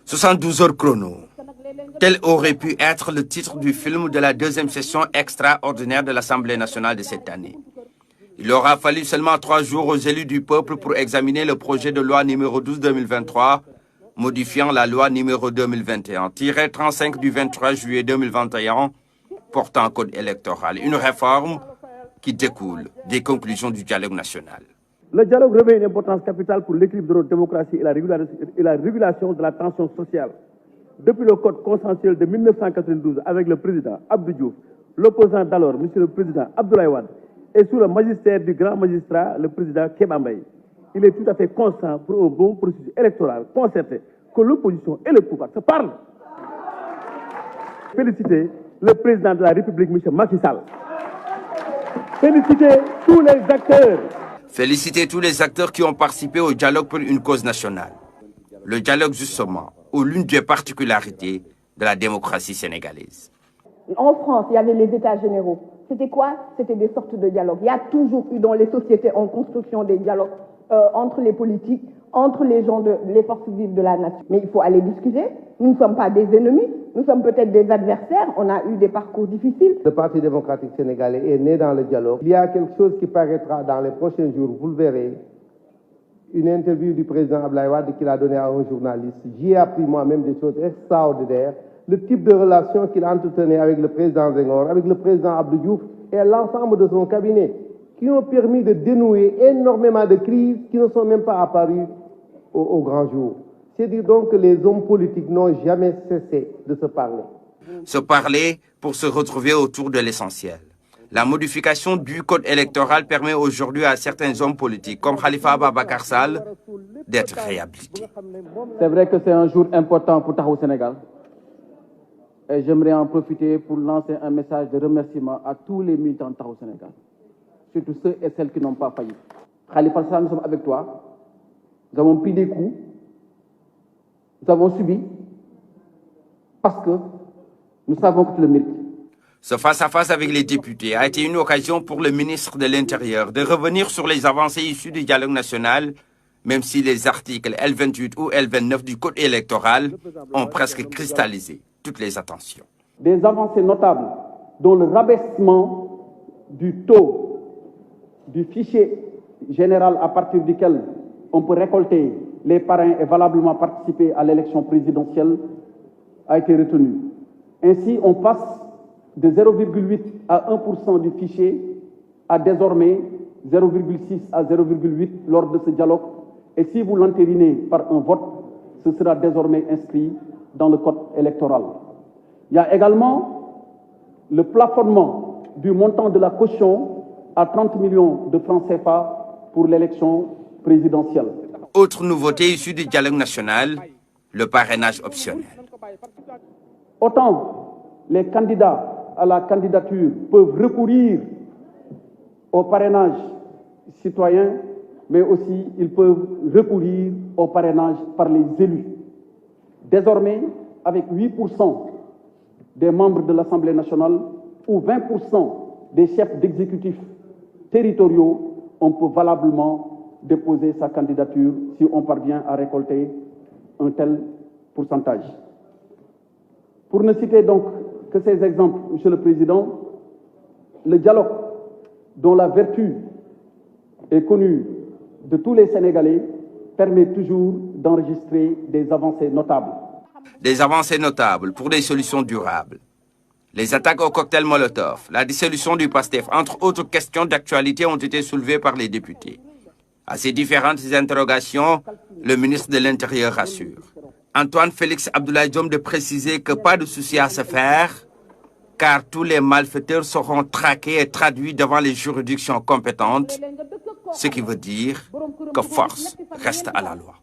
72 heures chrono. Tel aurait pu être le titre du film de la deuxième session extraordinaire de l'Assemblée nationale de cette année. Il aura fallu seulement 3 jours aux élus du peuple pour examiner le projet de loi numéro 12-2023, modifiant la loi numéro 2021-35 du 23 juillet 2021, portant code électoral. Une réforme qui découle des conclusions du dialogue national. Le dialogue revêt une importance capitale pour l'équilibre de notre démocratie et la régulation de la tension sociale. Depuis le code consensuel de 1992 avec le président Abdou Diouf, l'opposant d'alors, monsieur le président Abdoulaye Wade, et sous le magistère du grand magistrat, le président Kéba Mbaye, il est tout à fait constant pour un bon processus électoral concerté que l'opposition et le pouvoir se parlent. Féliciter le président de la République, M. Macky Sall. Féliciter tous les acteurs. Féliciter tous les acteurs qui ont participé au dialogue pour une cause nationale. Le dialogue, justement, ou l'une des particularités de la démocratie sénégalaise. En France, il y avait les États généraux. C'était quoi? C'était des sortes de dialogues. Il y a toujours eu dans les sociétés en construction des dialogues entre les politiques, entre les gens, les forces vives de la nation. Mais il faut aller discuter. Nous ne sommes pas des ennemis, nous sommes peut-être des adversaires. On a eu des parcours difficiles. Le Parti démocratique sénégalais est né dans le dialogue. Il y a quelque chose qui paraîtra dans les prochains jours, vous le verrez. Une interview du président Abdoulaye Wade qu'il a donnée à un journaliste. J'y ai appris moi-même des choses extraordinaires. Le type de relation qu'il entretenait avec le président Senghor, avec le président Abdou Diouf et l'ensemble de son cabinet, qui ont permis de dénouer énormément de crises qui ne sont même pas apparues au grand jour. C'est dire donc que les hommes politiques n'ont jamais cessé de se parler. Se parler pour se retrouver autour de l'essentiel. La modification du code électoral permet aujourd'hui à certains hommes politiques, comme Khalifa Ababacar Sall, d'être réhabilités. C'est vrai que c'est un jour important pour Taxawu Sénégal. Et j'aimerais en profiter pour lancer un message de remerciement à tous les militants de Taxawu Sénégal, surtout ceux et celles qui n'ont pas failli. Khalifa Sall, nous sommes avec toi. Nous avons pris des coups. Nous avons subi parce que nous savons que tu le mérites. Ce face-à-face avec les députés a été une occasion pour le ministre de l'Intérieur de revenir sur les avancées issues du dialogue national, même si les articles L28 ou L29 du code électoral ont presque cristallisé toutes les attentions. Des avancées notables, dont le rabaissement du taux du fichier général à partir duquel on peut récolter les parrains et valablement participer à l'élection présidentielle, a été retenu. Ainsi, on passe de 0,8 à 1% du fichier à désormais 0,6 à 0,8 lors de ce dialogue. Et si vous l'entérinez par un vote, ce sera désormais inscrit dans le code électoral. Il y a également le plafonnement du montant de la caution à 30 millions de francs CFA pour l'élection présidentielle. Autre nouveauté issue du dialogue national, le parrainage optionnel. Autant les candidats à la candidature peuvent recourir au parrainage citoyen, mais aussi ils peuvent recourir au parrainage par les élus. Désormais, avec 8% des membres de l'Assemblée nationale ou 20% des chefs d'exécutifs territoriaux, on peut valablement déposer sa candidature si on parvient à récolter un tel pourcentage. Pour ne citer donc que ces exemples, Monsieur le Président, le dialogue dont la vertu est connue de tous les Sénégalais permet toujours d'enregistrer des avancées notables. Des avancées notables pour des solutions durables. Les attaques au cocktail Molotov, la dissolution du PASTEF, entre autres questions d'actualité ont été soulevées par les députés. À ces différentes interrogations, le ministre de l'Intérieur rassure. Antoine Félix Abdoulaye Diome de préciser que pas de souci à se faire, car tous les malfaiteurs seront traqués et traduits devant les juridictions compétentes, ce qui veut dire que force reste à la loi.